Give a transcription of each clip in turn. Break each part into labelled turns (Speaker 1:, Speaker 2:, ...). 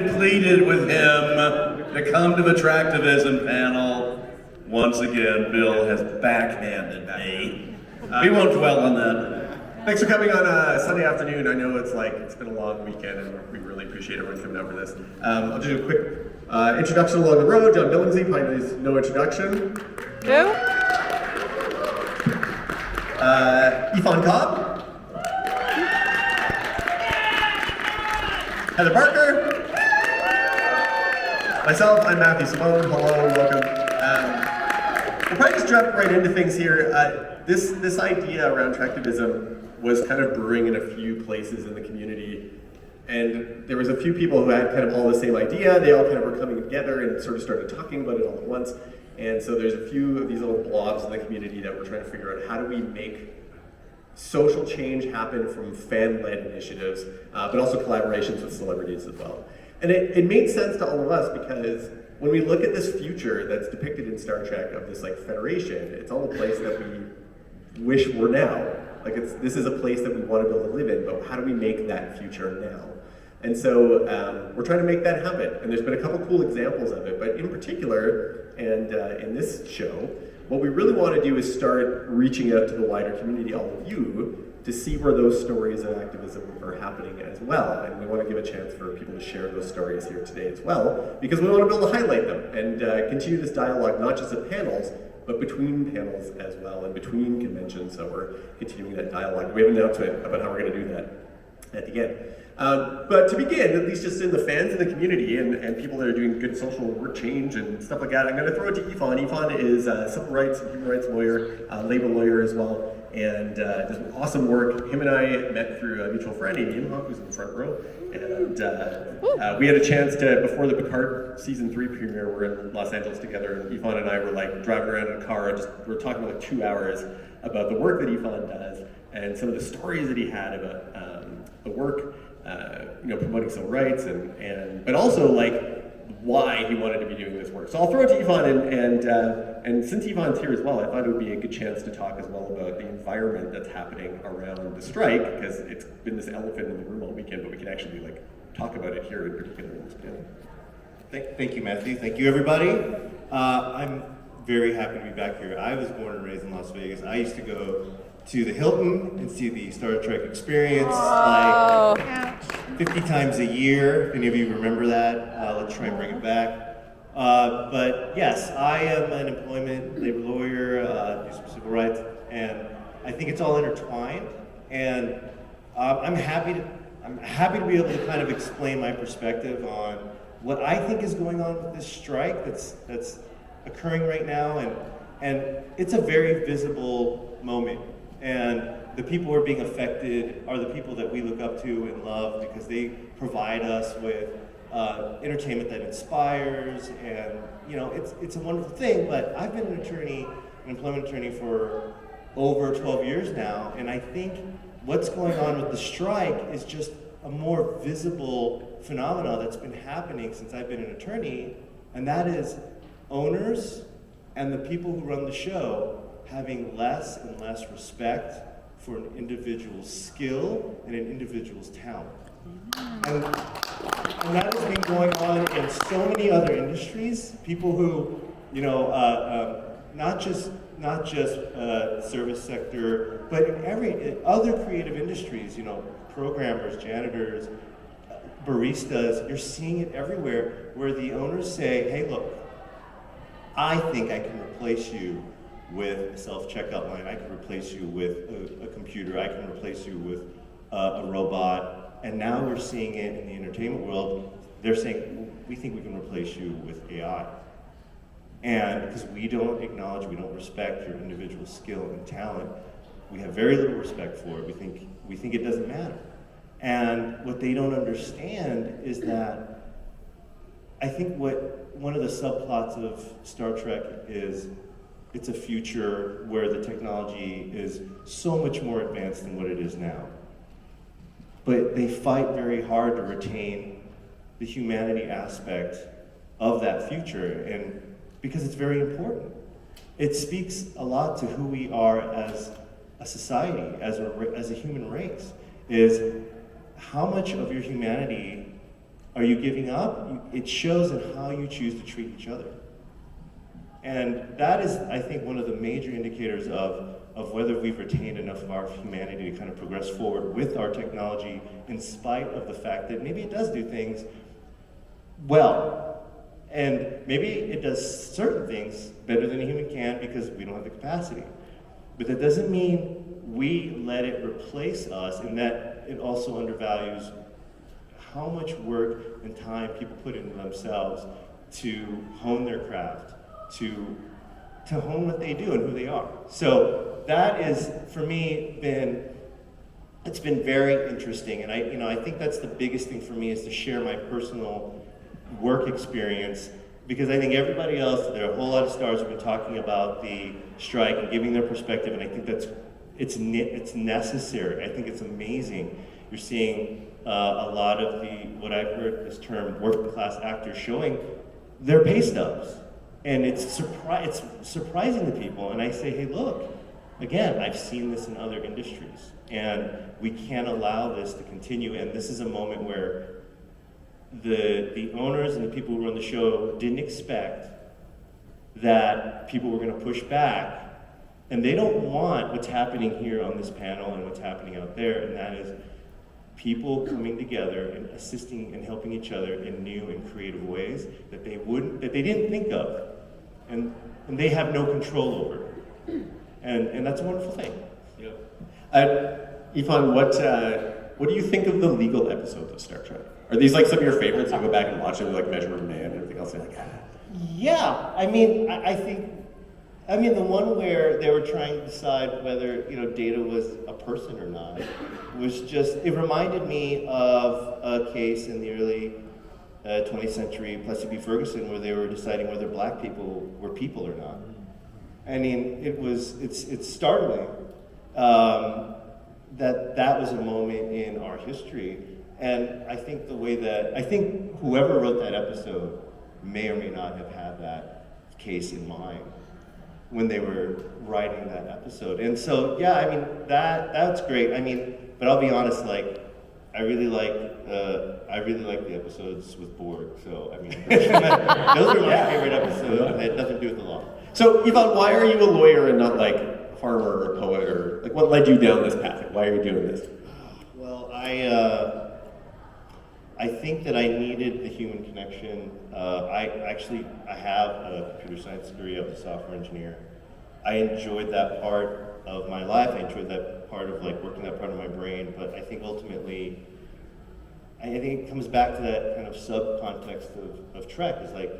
Speaker 1: Pleaded with him to come to the Trektivism panel. Once again, Bill has backhanded me. We won't dwell on that.
Speaker 2: Thanks for coming on a Sunday afternoon. I know it's been a long weekend, and we really appreciate everyone coming out for this. I'll do a quick introduction along the road. John Billingsley, probably needs no introduction.
Speaker 3: Who?
Speaker 2: Efaon Cobb. Heather Parker. Myself, I'm Matthew Cimone. Hello, welcome. We'll probably just jump right into things here. This idea around Trektivism was kind of brewing in a few places in the community, and there was a few people who had kind of all the same idea. They all kind of were coming together and sort of started talking about it all at once. And so there's a few of these little blobs in the community that we're trying to figure out how do we make social change happen from fan-led initiatives, but also collaborations with celebrities as well. And it made sense to all of us because when we look at this future that's depicted in Star Trek of this like federation, it's all a place that we wish were now. Like this is a place that we want to be able to live in, but how do we make that future now? And so we're trying to make that happen. And there's been a couple cool examples of it, but in particular, and in this show, what we really want to do is start reaching out to the wider community, all of you, to see where those stories of activism are happening as well. And we want to give a chance for people to share those stories here today as well, because we want to be able to highlight them and continue this dialogue, not just at panels, but between panels as well, and between conventions. So we're continuing that dialogue. We have an announcement about how we're going to do that at the end. But to begin, at least just in the fans in the community and people that are doing good social work change and stuff like that, I'm going to throw it to Efaon. Efaon is a civil rights and human rights lawyer, labor lawyer as well, and does awesome work. Him and I met through a mutual friend, Amy Imhoff, who's in the front row, and we had a chance to, before the Picard season 3 premiere, we're in Los Angeles together, and Efaon and I were like driving around in a car, we're talking for like 2 hours about the work that Efaon does and some of the stories that he had about the work, promoting civil rights, but also like why he wanted to be doing this work. So I'll throw it to Efaon, and since Efaon's here as well, I thought it would be a good chance to talk as well about the environment that's happening around the strike, because it's been this elephant in the room all weekend, but we can actually like talk about it here in particular in this panel.
Speaker 4: Thank you, Matthew. Thank you, everybody. I'm very happy to be back here. I was born and raised in Las Vegas. I used to go to the Hilton and see the Star Trek experience like 50 times a year. If any of you remember that, let's try and bring it back. But yes, I am an employment labor lawyer, do some civil rights, and I think it's all intertwined. And I'm happy to be able to kind of explain my perspective on what I think is going on with this strike that's occurring right now, and it's a very visible moment. And the people who are being affected are the people that we look up to and love because they provide us with entertainment that inspires, and it's a wonderful thing. But I've been an employment attorney for over 12 years now, and I think what's going on with the strike is just a more visible phenomenon that's been happening since I've been an attorney, and that is owners and the people who run the show having less and less respect for an individual's skill and an individual's talent. And that has been going on in so many other industries. People who, not just service sector, but in other creative industries, programmers, janitors, baristas, you're seeing it everywhere where the owners say, hey, look, I think I can replace you with a self-checkout line, I can replace you with a computer, I can replace you with a robot. And now we're seeing it in the entertainment world. They're saying, we think we can replace you with AI. And because we don't acknowledge, we don't respect your individual skill and talent, we have very little respect for it. We think it doesn't matter. And what they don't understand is that I think one of the subplots of Star Trek is it's a future where the technology is so much more advanced than what it is now. But they fight very hard to retain the humanity aspect of that future, and because it's very important. It speaks a lot to who we are as a society, as a human race, is how much of your humanity Are you giving up? It shows in how you choose to treat each other. And that is, I think, one of the major indicators of whether we've retained enough of our humanity to kind of progress forward with our technology, in spite of the fact that maybe it does do things well. And maybe it does certain things better than a human can because we don't have the capacity. But that doesn't mean we let it replace us, and that it also undervalues how much work and time people put into themselves to hone their craft, to hone what they do and who they are. So that is, for me, it's been very interesting, and I think that's the biggest thing for me, is to share my personal work experience, because I think everybody else, there are a whole lot of stars who've been talking about the strike and giving their perspective, and I think it's necessary. I think it's amazing. You're seeing a lot of what I've heard this term working class actors showing their pay stubs. And it's surprising to people, and I say, hey, look, again, I've seen this in other industries, and we can't allow this to continue, and this is a moment where the owners and the people who run the show didn't expect that people were going to push back, and they don't want what's happening here on this panel and what's happening out there, and that is people coming together and assisting and helping each other in new and creative ways that they didn't think of, and they have no control over, and that's a wonderful thing.
Speaker 2: Yep. Efaon, what do you think of the legal episodes of Star Trek? Are these like some of your favorites? You go back and watch them, like Measurement Man and everything else. You're like,
Speaker 4: Yeah, I mean, I think the one where they were trying to decide whether Data was a person or not was just, it reminded me of a case in the early 20th century, Plessy v. Ferguson, where they were deciding whether black people were people or not. I mean, it's startling that was a moment in our history, and I think whoever wrote that episode may or may not have had that case in mind when they were writing that episode. And so, yeah, I mean, that's great. I mean, but I'll be honest, like, I really like the episodes with Borg. So, I mean, those are my favorite episodes, and they had nothing to do with the law.
Speaker 2: So, Efaon, why are you a lawyer and not like a farmer or a poet, or like what led you down this path? Like, why are you doing this?
Speaker 4: Well, I think that I needed the human connection. I have a computer science degree. I was a software engineer. I enjoyed that part of my life. I enjoyed that part of like working that part of my brain. But I think ultimately, I think it comes back to that kind of subcontext of Trek. Is like,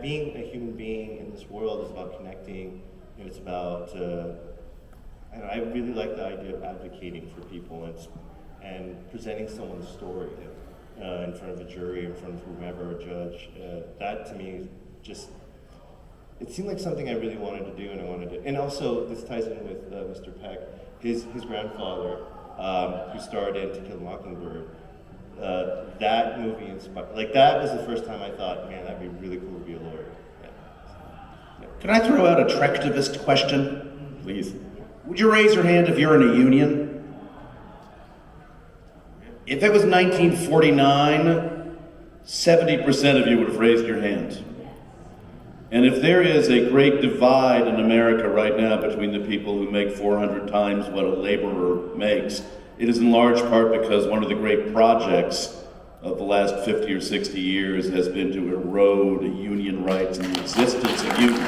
Speaker 4: being a human being in this world is about connecting, and it's about. I really like the idea of advocating for people and presenting someone's story in front of a jury, in front of whomever, a judge. That to me just, it seemed like something I really wanted to do, and also this ties in with Mr. Peck, his grandfather, who starred in To Kill a Mockingbird. That movie inspired, like that was the first time I thought, man, that'd be really cool to be a lawyer. Yeah.
Speaker 1: Can I throw out a Trektivist question?
Speaker 2: Please.
Speaker 1: Would you raise your hand if you're in a union? If it was 1949, 70% of you would have raised your hand. And if there is a great divide in America right now between the people who make 400 times what a laborer makes, it is in large part because one of the great projects of the last 50 or 60 years has been to erode union rights and the existence of unions.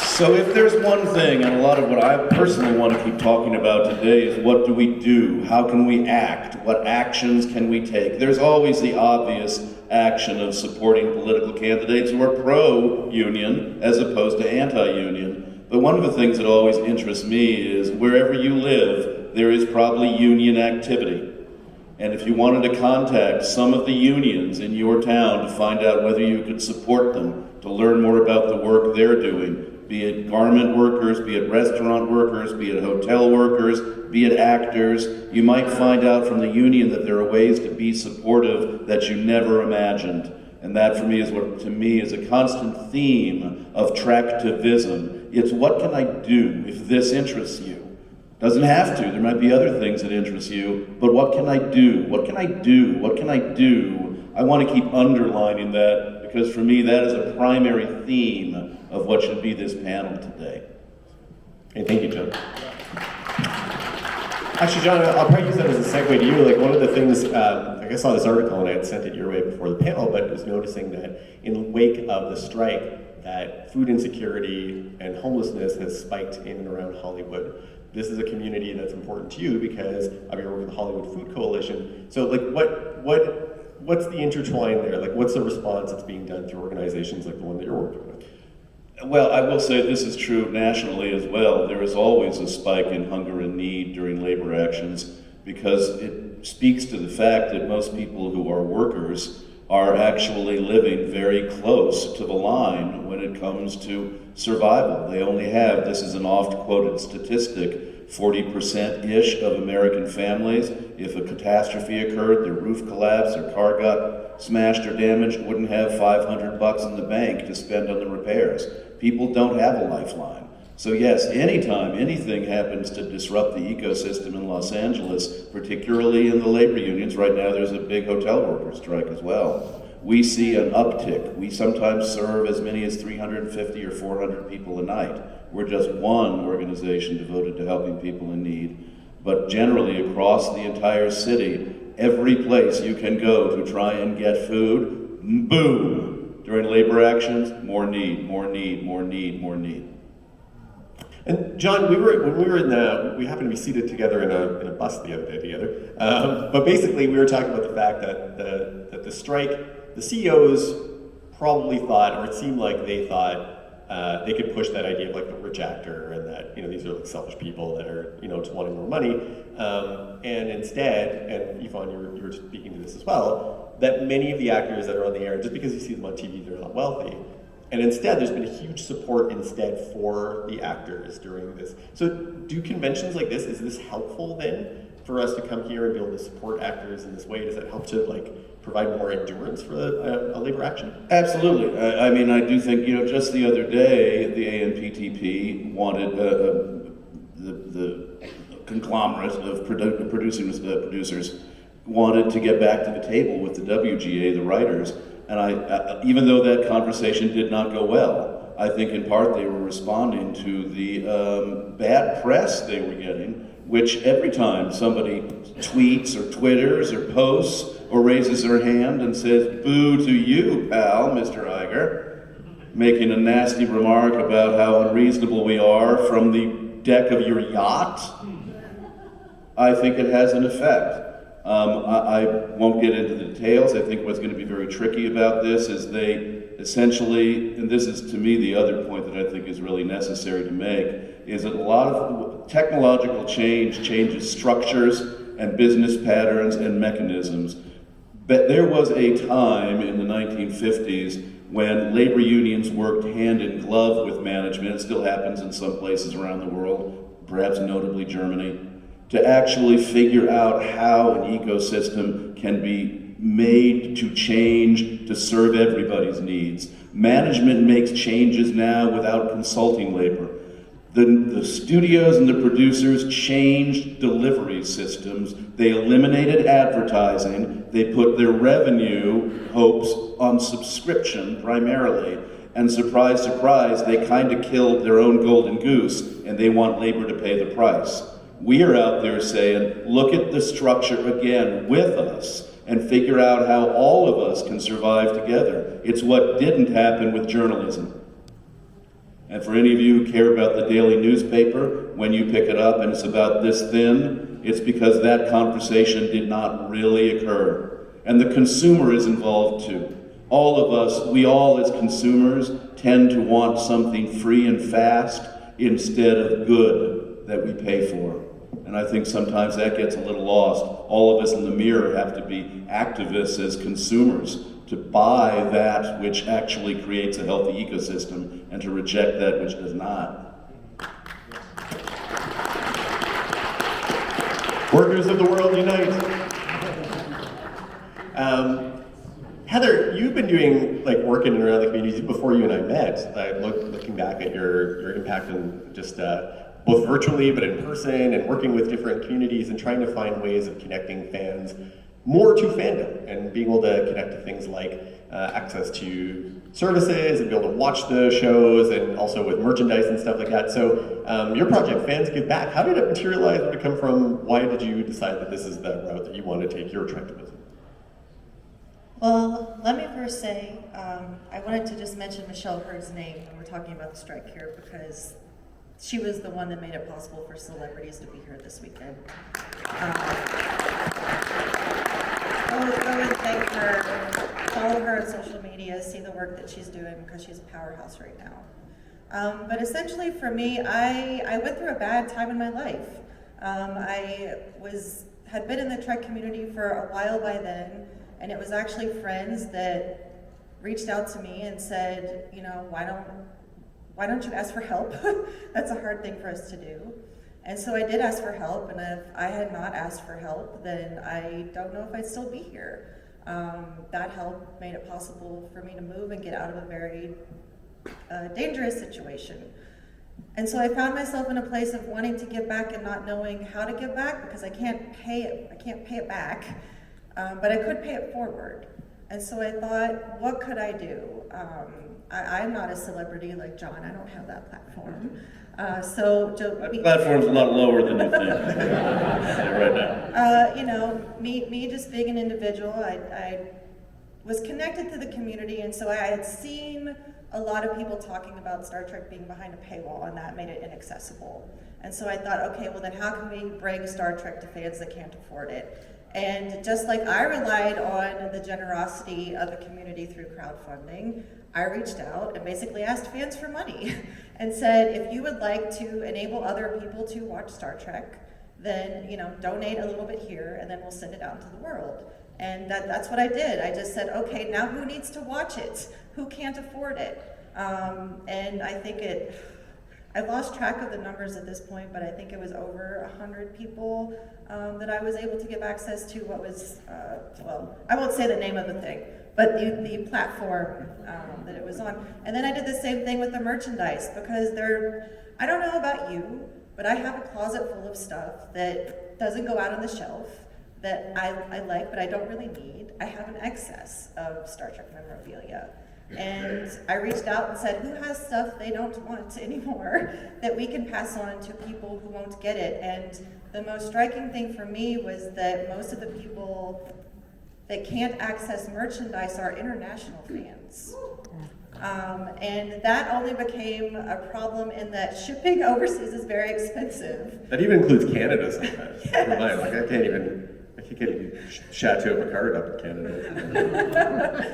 Speaker 1: So if there's one thing, and a lot of what I personally want to keep talking about today is what do we do? How can we act? What actions can we take? There's always the obvious action of supporting political candidates who are pro-union as opposed to anti-union. But one of the things that always interests me is wherever you live, there is probably union activity. And if you wanted to contact some of the unions in your town to find out whether you could support them, to learn more about the work they're doing, be it garment workers, be it restaurant workers, be it hotel workers, be it actors, you might find out from the union that there are ways to be supportive that you never imagined. And that for me is what, to me, is a constant theme of Trektivism. It's what can I do if this interests you? Doesn't have to. There might be other things that interest you, but what can I do? What can I do? What can I do? I want to keep underlining that because for me that is a primary theme of what should be this panel today.
Speaker 2: Okay, thank you, John. Actually, John, I'll probably use that as a segue to you. Like one of the things, I saw this article and I had sent it your way before the panel, but was noticing that in the wake of the strike, that food insecurity and homelessness has spiked in and around Hollywood. This is a community that's important to you because of your work with the Hollywood Food Coalition. So, like, what's the intertwine there? Like, what's the response that's being done through organizations like the one that you're working with?
Speaker 1: Well, I will say this is true nationally as well. There is always a spike in hunger and need during labor actions because it speaks to the fact that most people who are workers are actually living very close to the line when it comes to survival. They only have, this is an oft-quoted statistic, 40%-ish of American families, if a catastrophe occurred, their roof collapsed, their car got smashed or damaged, wouldn't have $500 in the bank to spend on the repairs. People don't have a lifeline. So yes, anytime anything happens to disrupt the ecosystem in Los Angeles, particularly in the labor unions, right now there's a big hotel workers strike as well. We see an uptick. We sometimes serve as many as 350 or 400 people a night. We're just one organization devoted to helping people in need. But generally across the entire city, every place you can go to try and get food, boom! During labor actions, more need, more need, more need, more need.
Speaker 2: And John, when we were we happened to be seated together in a bus the other day together. But basically, we were talking about the fact that the strike, the CEOs probably thought, or it seemed like they thought, they could push that idea of like the rich actor, and that these are like selfish people that are just wanting more money. And instead, and Efaon, you were speaking to this as well, that many of the actors that are on the air, just because you see them on TV, they're not wealthy. And instead, there's been a huge support instead for the actors during this. So do conventions like this, is this helpful then for us to come here and be able to support actors in this way? Does that help to like provide more endurance for a labor action?
Speaker 1: Absolutely. I mean, I do think, just the other day, the ANPTP wanted the conglomerate of producers wanted to get back to the table with the WGA, the writers. And I even though that conversation did not go well, I think in part they were responding to the bad press they were getting, which every time somebody tweets or twitters or posts or raises their hand and says, "Boo to you, pal, Mr. Iger," making a nasty remark about how unreasonable we are from the deck of your yacht, I think it has an effect. I won't get into the details. I think what's going to be very tricky about this is they essentially, and this is to me the other point that I think is really necessary to make, is that a lot of technological change changes structures and business patterns and mechanisms. But there was a time in the 1950s when labor unions worked hand in glove with management. It still happens in some places around the world, perhaps notably Germany, to actually figure out how an ecosystem can be made to change to serve everybody's needs. Management makes changes now without consulting labor. The studios and the producers changed delivery systems. They eliminated advertising. They put their revenue hopes on subscription primarily. And surprise, surprise, they kind of killed their own golden goose, and they want labor to pay the price. We are out there saying, look at the structure again with us and figure out how all of us can survive together. It's what didn't happen with journalism. And for any of you who care about the daily newspaper, when you pick it up and it's about this thin, it's because that conversation did not really occur. And the consumer is involved too. All of us, we all as consumers, tend to want something free and fast instead of good that we pay for. And I think sometimes that gets a little lost. All of us in the mirror have to be activists as consumers to buy that which actually creates a healthy ecosystem and to reject that which does not.
Speaker 2: Workers of the world unite. Heather, you've been doing work in and around the communities before you and I met. Looking back at your impact and just both virtually but in person, and working with different communities and trying to find ways of connecting fans more to fandom and being able to connect to things like access to services and be able to watch the shows, and also with merchandise and stuff like that. So your project, Fans Give Back, how did it materialize? Where did it come from? Why did you decide that this is the route that you want to take your Trektivism?
Speaker 3: Well, let me first say, I wanted to just mention Michelle Hurd's name when we're talking about the strike here, because she was the one that made it possible for celebrities to be here this weekend. Go and thank her, follow her on social media, see the work that she's doing, because she's a powerhouse right now. But essentially for me, I went through a bad time in my life. I had been in the Trek community for a while by then, and it was actually friends that reached out to me and said, you know, why don't you ask for help? That's a hard thing for us to do. And so I did ask for help, and if I had not asked for help, then I don't know if I'd still be here. That help made it possible for me to move and get out of a very dangerous situation. And so I found myself in a place of wanting to give back and not knowing how to give back, because I can't pay it back, but I could pay it forward. And so I thought, what could I do? I'm not a celebrity like John. I don't have that platform.
Speaker 1: That platform's a lot lower than you think right now.
Speaker 3: You know, me just being an individual, I was connected to the community, and so I had seen a lot of people talking about Star Trek being behind a paywall, and that made it inaccessible. And so I thought, okay, well then how can we bring Star Trek to fans that can't afford it? And just like I relied on the generosity of the community through crowdfunding, I reached out and basically asked fans for money and said, if you would like to enable other people to watch Star Trek, then, you know, donate a little bit here, and then we'll send it out into the world. And that's what I did. I just said, okay, now who needs to watch it? Who can't afford it? And I think I've lost track of the numbers at this point, but I think it was over 100 people that I was able to give access to what was, well, I won't say the name of the thing, but the platform that it was on. And then I did the same thing with the merchandise, because I don't know about you, but I have a closet full of stuff that doesn't go out on the shelf, that I like, but I don't really need. I have an excess of Star Trek memorabilia. And I reached out and said, who has stuff they don't want anymore that we can pass on to people who won't get it? And the most striking thing for me was that most of the people that can't access merchandise are international fans. And that only became a problem in that shipping overseas is very expensive.
Speaker 2: That even includes Canada sometimes. Yes. For mine, like I can't even Chateau Picard up in Canada.